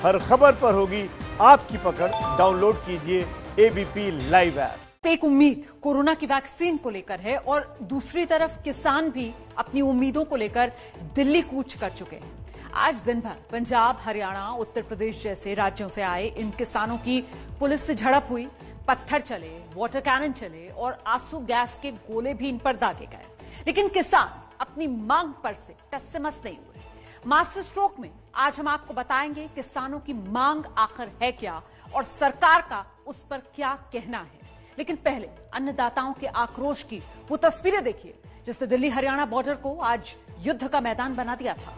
हर खबर पर होगी आपकी पकड़। डाउनलोड कीजिए एबीपी लाइव ऐप। एक उम्मीद कोरोना की वैक्सीन को लेकर है और दूसरी तरफ किसान भी अपनी उम्मीदों को लेकर दिल्ली कूच कर चुके हैं। आज दिन भर पंजाब, हरियाणा, उत्तर प्रदेश जैसे राज्यों से आए इन किसानों की पुलिस से झड़प हुई, पत्थर चले, वाटर कैनन चले और आंसू गैस के गोले भी इन पर दागे गए। लेकिन किसान अपनी मांग पर से टस से मस नहीं हुए। मास्टर स्ट्रोक में आज हम आपको बताएंगे किसानों की मांग आखिर है क्या और सरकार का उस पर क्या कहना है। लेकिन पहले अन्नदाताओं के आक्रोश की वो तस्वीरें देखिए जिसने दिल्ली हरियाणा बॉर्डर को आज युद्ध का मैदान बना दिया था।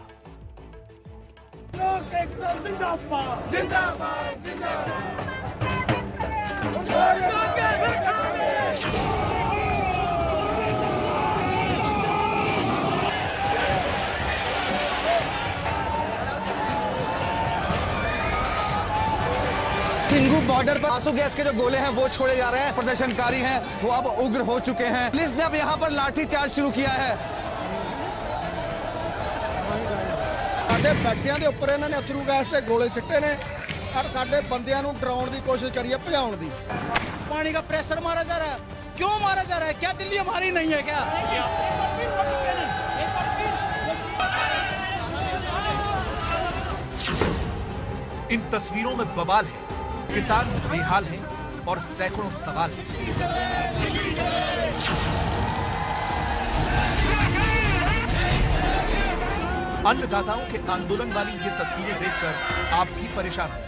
जिंदाबाद जिंदाबाद सिंघू बॉर्डर पर आंसू गैस के जो गोले हैं वो छोड़े जा रहे हैं। प्रदर्शनकारी हैं वो अब उग्र हो चुके हैं। पुलिस ने अब यहाँ पर लाठीचार्ज शुरू किया है। ਸਾਡੇ ਬੈਠਿਆਂ ਦੇ ਉੱਪਰ ਇਹਨਾਂ ਨੇ ਅਥਰੂ ਗੈਸ ਦੇ ਗੋਲੇ ਸਿੱਟੇ ਨੇ ਔਰ ਸਾਡੇ ਬੰਦਿਆਂ ਨੂੰ ਡਰਾਉਣ ਦੀ ਕੋਸ਼ਿਸ਼ ਕਰੀ ਹੈ, ਭਜਾਉਣ ਦੀ। पानी का प्रेशर मारा जा रहा है। क्यों मारा जा रहा है? क्या दिल्ली हमारी नहीं है क्या? इन तस्वीरों में बवाल है, किसान बेहाल हैं और सैकड़ों सवाल हैं। अन्नदाताओं के आंदोलन वाली ये तस्वीरें देखकर आप भी परेशान हैं।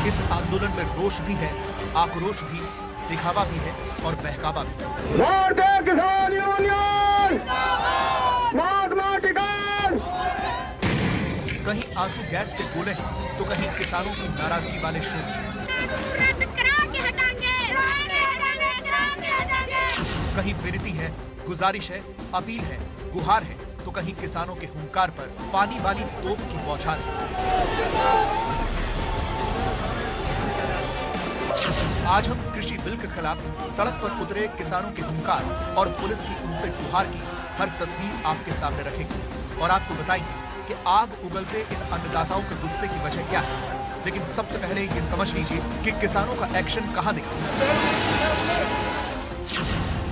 इस आंदोलन में रोष भी है, आक्रोश भी, दिखावा भी है और बहकावा भी। भारतीय किसान यूनियन महात्मा टिकान। कहीं आंसू गैस के गोले हैं तो कहीं किसानों की नाराजगी वाले शोर। कहीं विनती है, गुजारिश है, अपील है, गुहार है तो कहीं किसानों के हुंकार पर पानी वाली तोप की बौछार है। आज हम कृषि बिल के खिलाफ सड़क पर उतरे किसानों के हुंकार और पुलिस की उनसे गुहार की हर तस्वीर आपके सामने रखेंगे और आपको बताएंगे कि आग उगलते इन अन्नदाताओं के गुस्से की वजह क्या है। लेकिन सबसे पहले ये समझ लीजिए कि किसानों का एक्शन कहां दिखा।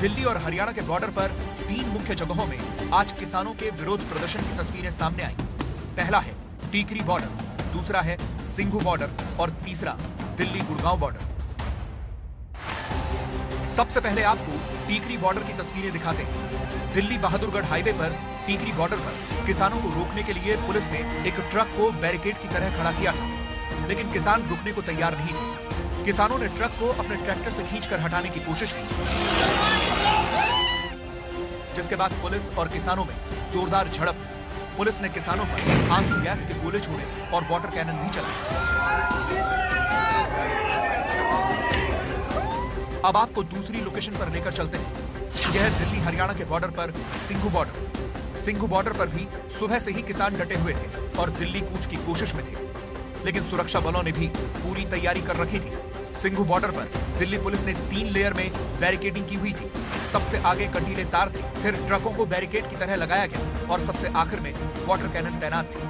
दिल्ली और हरियाणा के बॉर्डर पर 3 मुख्य जगहों में आज किसानों के विरोध प्रदर्शन की तस्वीरें सामने आई। पहला है टीकरी बॉर्डर, दूसरा है सिंघू बॉर्डर और तीसरा दिल्ली गुड़गांव बॉर्डर। सबसे पहले आपको टीकरी बॉर्डर की तस्वीरें दिखाते हैं। दिल्ली बहादुरगढ़ हाईवे पर टीकरी बॉर्डर पर किसानों को रोकने के लिए पुलिस ने एक ट्रक को बैरिकेड की तरह खड़ा किया था, लेकिन किसान रुकने को तैयार नहीं थे। किसानों ने ट्रक को अपने ट्रैक्टर से खींचकर हटाने की कोशिश की, जिसके बाद पुलिस और किसानों में जोरदार झड़प हुई। पुलिस ने किसानों पर आंसू गैस के गोले छोड़े और वाटर कैनन भी चलाए। अब आपको दूसरी लोकेशन पर लेकर चलते हैं। यह दिल्ली हरियाणा के बॉर्डर पर सिंघू बॉर्डर। सिंघू बॉर्डर पर भी सुबह से ही किसान डटे हुए थे और दिल्ली कूच की कोशिश में थे, लेकिन सुरक्षा बलों ने भी पूरी तैयारी कर रखी थी। सिंघू बॉर्डर पर दिल्ली पुलिस ने 3 लेयर में बैरिकेडिंग की हुई थी। सबसे आगे कटीले तार थे, फिर ट्रकों को बैरिकेड की तरह लगाया गया और सबसे आखिर में वाटर कैनन तैनात थे।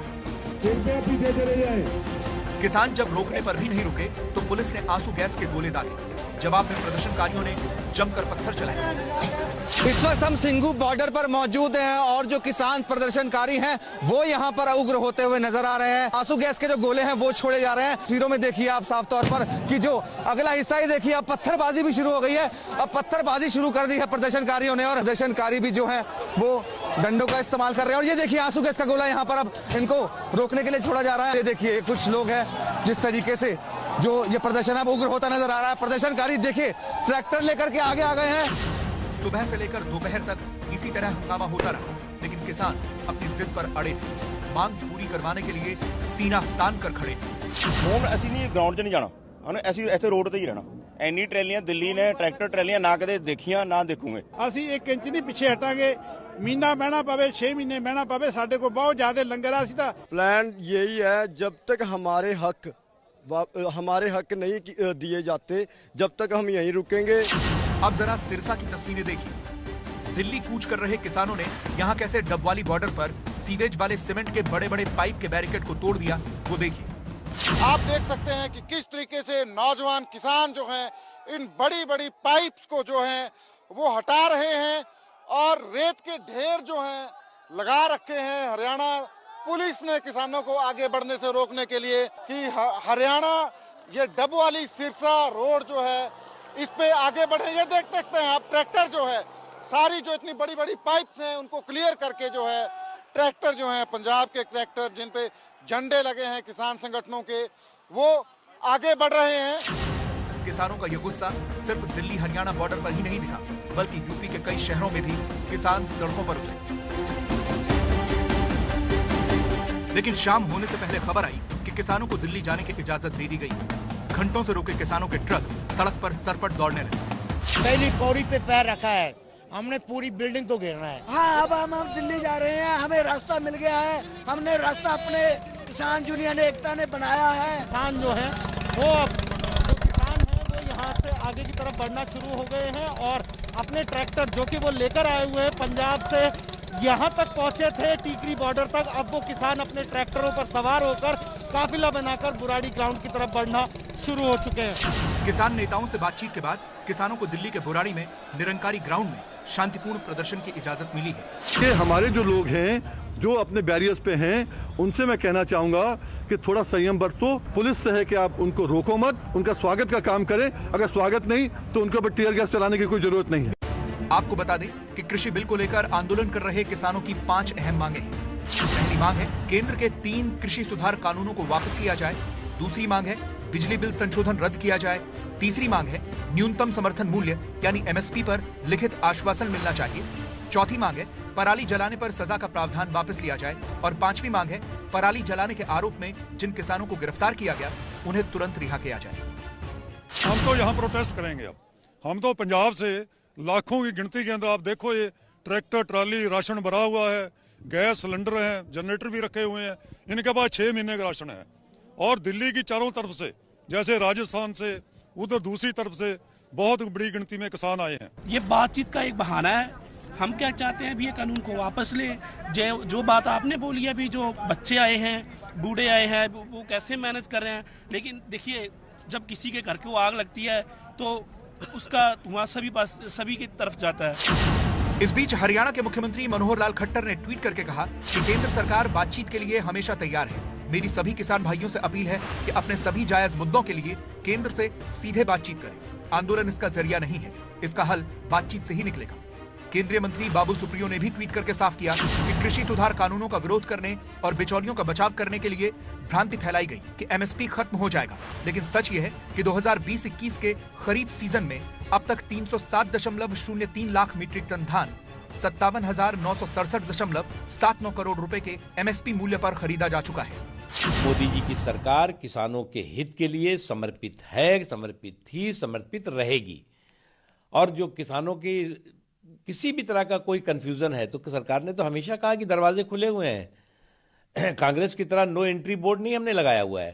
किसान जब रोकने पर भी नहीं रुके तो पुलिस ने आंसू गैस के गोले दागे। जवाब में प्रदर्शनकारियों ने जमकर पत्थर चलाए। इस वक्त हम सिंघू बॉर्डर पर मौजूद हैं और जो किसान प्रदर्शनकारी हैं वो यहाँ पर उग्र होते हुए नजर आ रहे हैं। आंसू गैस के जो गोले हैं वो छोड़े जा रहे हैं। तस्वीरों में देखिए आप साफ तौर पर कि जो अगला हिस्सा ही देखिए, अब पत्थरबाजी भी शुरू हो गई है। अब पत्थरबाजी शुरू कर दी है प्रदर्शनकारियों ने और प्रदर्शनकारी भी जो है वो डंडों का इस्तेमाल कर रहे हैं। और ये देखिए आंसू गैस का गोला यहाँ पर अब इनको रोकने के लिए छोड़ा जा रहा है। ये देखिए कुछ लोग हैं जिस तरीके से जो ये प्रदर्शन अब उग्र होता नजर आ रहा है। प्रदर्शनकारी देखिए ट्रैक्टर लेकर के आगे आ गए हैं। सुबह से लेकर दोपहर तक इसी तरह हंगामा होता रहा, लेकिन किसान अपनी जिद पर अड़े थे। मांग पूरी करवाने के लिए सीना तान कर खड़े थे। ਹੁਣ ਅਸੀਂ ਨਹੀਂ ਗਰਾਊਂਡ 'ਚ ਨਹੀਂ ਜਾਣਾ, ਅਸੀਂ ਇੱਥੇ ਰੋਡ ਤੇ ਹੀ ਰਹਿਣਾ। ਇੰਨੀ ਟਰੈਲੀਆਂ ਦਿੱਲੀ ਨੇ ਟਰੈਕਟਰ ਟਰੈਲੀਆਂ ਨਾ ਕਦੇ ਦੇਖੀਆਂ ਨਾ ਦੇਖੂਗੇ। ਅਸੀਂ 1 ਇੰਚ ਨਹੀਂ ਪਿੱਛੇ ਹਟਾਂਗੇ। ਮਹੀਨਾ ਬਹਿਣਾ ਪਵੇ, 6 ਮਹੀਨੇ ਬਹਿਣਾ ਪਵੇ, ਸਾਡੇ ਕੋਲ ਬਹੁਤ ਜ਼ਿਆਦਾ ਲੰਗਰ ਆ। ਅਸੀਂ ਤਾਂ प्लान यही है, जब तक हमारे हक नहीं दिए जाते जब तक हम यहीं रुकेंगे। अब जरा सिरसा की तस्वीरें देखिए। दिल्ली कूच कर रहे किसानों ने यहाँ कैसे डबवाली बॉर्डर पर सीवेज वाले सीमेंट के बड़े बड़े पाइप के बैरिकेड को तोड़ दिया, वो देखिए। आप देख सकते हैं कि किस तरीके से नौजवान किसान जो हैं इन बड़ी बड़ी पाइप्स को जो है वो हटा रहे हैं और रेत के ढेर जो हैं लगा रखे हैं। हरियाणा पुलिस ने किसानों को आगे बढ़ने से रोकने के लिए कि हरियाणा ये डबवाली सिरसा रोड जो है इस पे आगे बढ़े। ये देख सकते हैं आप, ट्रैक्टर जो है सारी जो इतनी बड़ी बड़ी पाइप्स हैं उनको क्लियर करके जो है ट्रैक्टर जो है पंजाब के ट्रैक्टर जिन पे झंडे लगे हैं किसान संगठनों के, वो आगे बढ़ रहे हैं। किसानों का ये गुस्सा सिर्फ दिल्ली हरियाणा बॉर्डर पर ही नहीं दिखा, बल्कि यूपी के कई शहरों में भी किसान सड़कों पर उतरे। लेकिन शाम होने से पहले खबर आई कि किसानों को दिल्ली जाने की इजाजत दे दी गई। घंटों से रुके किसानों के ट्रक सड़क पर सरपट दौड़ने लगे। पहली पौड़ी पे पैर रखा है, हमने पूरी बिल्डिंग तो घेरना है। हाँ, अब हम दिल्ली जा रहे हैं, हमें रास्ता मिल गया है। हमने रास्ता अपने किसान यूनियन एकता ने बनाया है। किसान जो है वो किसान है वो यहाँ से आगे की तरफ बढ़ना शुरू हो गए हैं और अपने ट्रैक्टर जो कि वो लेकर आए हुए हैं पंजाब से यहाँ तक पहुँचे थे टीकरी बॉर्डर तक, अब वो किसान अपने ट्रैक्टरों पर सवार होकर काफिला बनाकर बुराड़ी ग्राउंड की तरफ बढ़ना शुरू हो चुके हैं। किसान नेताओं से बातचीत के बाद किसानों को दिल्ली के बुराड़ी में निरंकारी ग्राउंड में शांतिपूर्ण प्रदर्शन की इजाजत मिली है। कि हमारे जो लोग हैं जो अपने बैरियर्स पे हैं उनसे मैं कहना चाहूंगा कि थोड़ा संयम बरतो। पुलिस से है कि आप उनको रोको मत, उनका स्वागत का काम करें। अगर स्वागत नहीं तो उनके ऊपर टीयर गैस चलाने की कोई जरूरत नहीं है। आपको बता दें कि कृषि बिल को लेकर आंदोलन कर रहे किसानों की 5 अहम मांगे हैं। पहली मांग है केंद्र के 3 कृषि सुधार कानूनों को वापस लिया जाए। दूसरी मांग है बिजली बिल संशोधन रद्द किया जाए। तीसरी मांग है न्यूनतम समर्थन मूल्य यानी एमएसपी पर लिखित आश्वासन मिलना चाहिए। चौथी मांग है पराली जलाने पर सजा का प्रावधान वापस लिया जाए। और 5वीं मांग है पराली जलाने के आरोप में जिन किसानों को गिरफ्तार किया गया उन्हें तुरंत रिहा किया जाए। हम तो यहाँ प्रोटेस्ट करेंगे। अब हम तो पंजाब से लाखों की गिनती के अंदर आप देखो ये ट्रैक्टर ट्राली राशन भरा हुआ है, गैस सिलेंडर है, जनरेटर भी रखे हुए हैं। इनके पास 6 महीने का राशन है और दिल्ली की चारों तरफ से जैसे राजस्थान से उधर दूसरी तरफ से बहुत बड़ी गिनती में किसान आए हैं। ये बातचीत का एक बहाना है। हम क्या चाहते हैं अभी ये कानून को वापस ले। जो बात आपने बोली है, अभी जो बच्चे आए हैं, बूढ़े आए हैं, वो कैसे मैनेज कर रहे हैं। लेकिन देखिए जब किसी के घर को आग लगती है तो उसका धुआं सभी की तरफ जाता है। इस बीच हरियाणा के मुख्यमंत्री मनोहर लाल खट्टर ने ट्वीट करके कहा कि केंद्र सरकार बातचीत के लिए हमेशा तैयार है। मेरी सभी किसान भाइयों से अपील है कि अपने सभी जायज मुद्दों के लिए केंद्र से सीधे बातचीत करें। आंदोलन इसका जरिया नहीं है, इसका हल बातचीत से ही निकलेगा। केंद्रीय मंत्री बाबुल सुप्रियो ने भी ट्वीट करके साफ किया कि कृषि सुधार कानूनों का विरोध करने और बिचौलियों का बचाव करने के लिए भ्रांति फैलाई गई कि एमएसपी खत्म हो जाएगा। लेकिन सच ये है कि 2020-21 के खरीफ सीजन में अब तक 307.03 लाख मीट्रिक टन धान 57,967.79 करोड़ रुपए के एमएसपी मूल्य पर खरीदा जा चुका है। मोदी जी की सरकार किसानों के हित के लिए समर्पित है, समर्पित थी, समर्पित रहेगी। और जो किसानों की किसी भी तरह का कोई कंफ्यूजन है तो सरकार ने तो हमेशा कहा कि दरवाजे खुले हुए हैं। कांग्रेस की तरह नो एंट्री बोर्ड नहीं हमने लगाया हुआ है।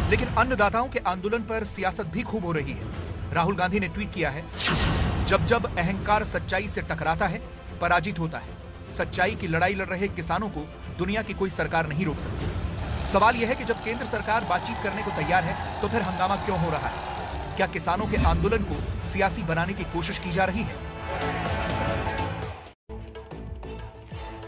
लेकिन अन्नदाताओं के आंदोलन पर सियासत भी खूब हो रही है। राहुल गांधी ने ट्वीट किया है, जब जब अहंकार सच्चाई से टकराता है पराजित होता है। सच्चाई की लड़ाई लड़ रहे किसानों को दुनिया की कोई सरकार नहीं रोक सकती। सवाल यह है कि जब केंद्र सरकार बातचीत करने को तैयार है तो फिर हंगामा क्यों हो रहा है? क्या किसानों के आंदोलन को सियासी बनाने की कोशिश की जा रही है?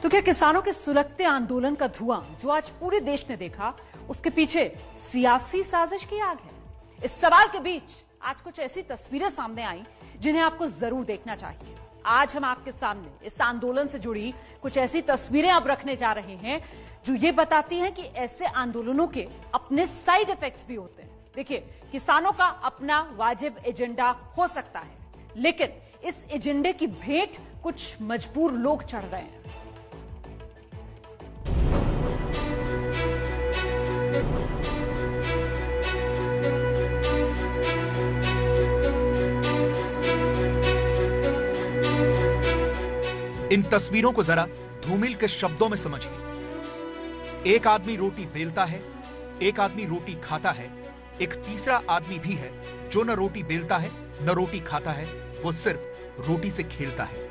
तो क्या किसानों के सुलगते आंदोलन का धुआं जो आज पूरे देश ने देखा, उसके पीछे सियासी साजिश की आग है? इस सवाल के बीच आज कुछ ऐसी तस्वीरें सामने आई जिन्हें आपको जरूर देखना चाहिए। आज हम आपके सामने इस आंदोलन से जुड़ी कुछ ऐसी तस्वीरें अब रखने जा रहे हैं जो ये बताती हैं कि ऐसे आंदोलनों के अपने साइड इफेक्ट्स भी होते हैं। देखिए, किसानों का अपना वाजिब एजेंडा हो सकता है, लेकिन इस एजेंडे की भेंट कुछ मजबूर लोग चढ़ रहे हैं। इन तस्वीरों को जरा धूमिल के शब्दों में समझिए। एक आदमी रोटी बेलता है, एक आदमी रोटी खाता है, एक तीसरा आदमी भी है जो न रोटी बेलता है न रोटी खाता है, वो सिर्फ रोटी से खेलता है।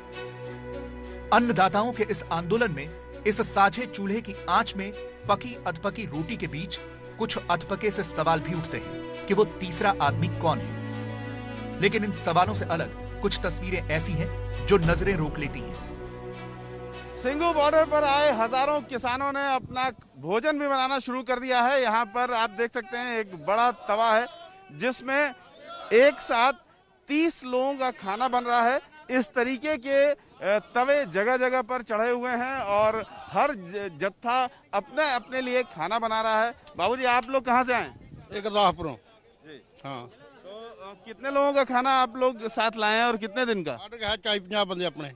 अन्नदाताओं के इस आंदोलन में, इस साझे चूल्हे की आंच में पकी अधपकी रोटी के बीच कुछ अधपके से सवाल भी उठते हैं कि वो तीसरा आदमी कौन है। लेकिन इन सवालों से अलग कुछ तस्वीरें ऐसी हैं जो नजरें रोक लेती हैं। सिंघू बॉर्डर पर आए हजारों किसानों ने अपना भोजन भी बनाना शुरू कर दिया है। यहाँ पर आप देख सकते हैं एक बड़ा तवा है जिसमें एक साथ 30 लोगों का खाना बन रहा है। इस तरीके के तवे जगह जगह पर चढ़े हुए हैं और हर जत्था अपने अपने लिए खाना बना रहा है। बाबूजी, आप लोग कहाँ से आए? एक राहपुरों। हाँ, तो कितने लोगों का खाना आप लोग साथ लाए हैं और कितने दिन का? 40-50 बंदे अपने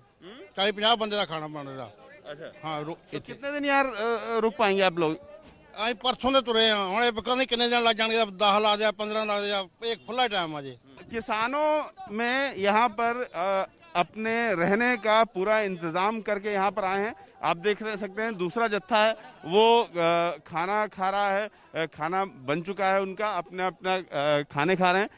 40-50 बंदे का खाना बन रहा। अच्छा, हाँ। तो कितने दिन यार रुक पाएंगे आप लोग? आई परसों से तुरे हैं, हमें पता नहीं कितने दिन लग जाएंगे, 10 ला जाए 15 ला जाए, एक खुला टाइम आज। किसानों में यहाँ पर अपने रहने का पूरा इंतजाम करके यहाँ पर आए हैं। आप देख सकते हैं दूसरा जत्था है वो खाना खा रहा है, खाना बन चुका है उनका, अपना अपना खाने खा रहे हैं।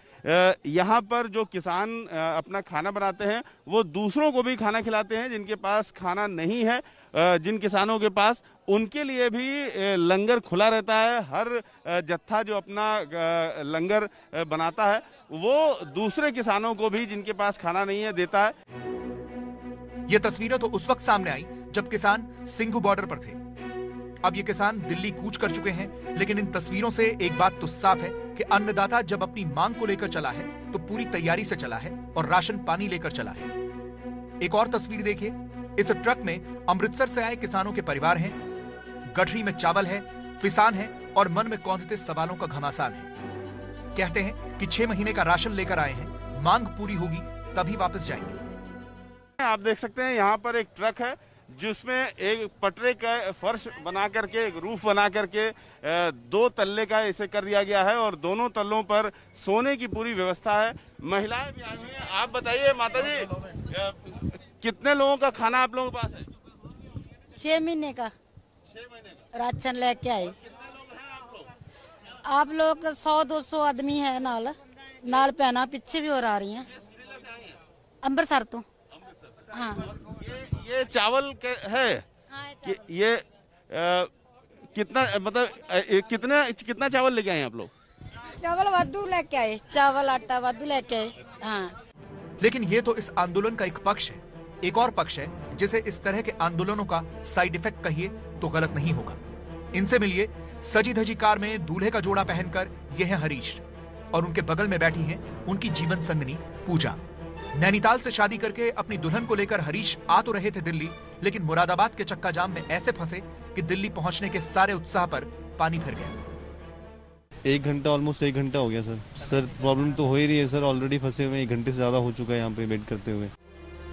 यहाँ पर जो किसान अपना खाना बनाते हैं वो दूसरों को भी खाना खिलाते हैं जिनके पास खाना नहीं है। जिन किसानों के पास, उनके लिए भी लंगर खुला रहता है। हर जत्था जो अपना लंगर बनाता है वो दूसरे किसानों को भी जिनके पास खाना नहीं है देता है। ये तस्वीरें तो उस वक्त सामने आई जब किसान सिंघू बॉर्डर पर थे। अब ये किसान दिल्ली कूच कर चुके हैं, लेकिन इन तस्वीरों से एक बात तो साफ है कि अन्नदाता जब अपनी मांग को लेकर चला है तो पूरी तैयारी से चला है और राशन पानी लेकर चला है। एक और तस्वीर देखिए, इस ट्रक में अमृतसर से आए किसानों के परिवार हैं, गठरी में चावल है, पिसान है और मन में कौंधते सवालों का घमासान है। कहते हैं कि 6 महीने का राशन लेकर आए हैं, मांग पूरी होगी तभी वापस जाएंगे। आप देख सकते हैं यहाँ पर एक ट्रक है जिसमें एक पटरे का फर्श बना करके, एक रूफ बना करके 2 तल्ले का इसे कर दिया गया है और दोनों तल्लों पर सोने की पूरी व्यवस्था है। महिलाएं भी आई हुई हैं। आप बताइए माता जी, कितने लोगों का खाना आप लोगों के पास है? 6 महीने का राशन लेके आए। आप लोग 100-200 आदमी है नाल पैना पीछे भी और आ रही हैं अमृतसर तो। हाँ, ये चावल है। हाँ, ये कितना, मतलब कितना चावल लेके आए आप लोग? चावल वादू लेके आए, चावल आटा वादू लेके आए। हाँ, लेकिन ये तो इस आंदोलन का एक पक्ष है। एक और पक्ष है जिसे इस तरह के आंदोलनों का साइड इफेक्ट कहिए तो गलत नहीं होगा। इनसे मिलिए, सजी धजी कार में दूल्हे का जोड़ा पहनकर ये है हरीश और उनके बगल में बैठी हैं उनकी जीवन संगनी पूजा। नैनीताल से शादी करके अपनी दुल्हन को लेकर हरीश आ तो रहे थे दिल्ली, लेकिन मुरादाबाद के चक्का जाम में ऐसे फंसे कि दिल्ली पहुंचने के सारे उत्साह पर पानी फिर गया। 1 घंटा, ऑलमोस्ट 1 घंटा हो गया सर। प्रॉब्लम तो हो ही रही है सर, ऑलरेडी फंसे हुए 1 घंटे से ज्यादा हो चुका है यहाँ पे वेट करते हुए।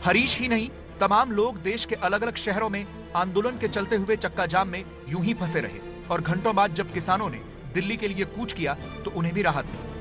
हरीश ही नहीं, तमाम लोग देश के अलग अलग शहरों में आंदोलन के चलते हुए चक्का जाम में यूं ही फंसे रहे और घंटों बाद जब किसानों ने दिल्ली के लिए कूच किया तो उन्हें भी राहत मिली।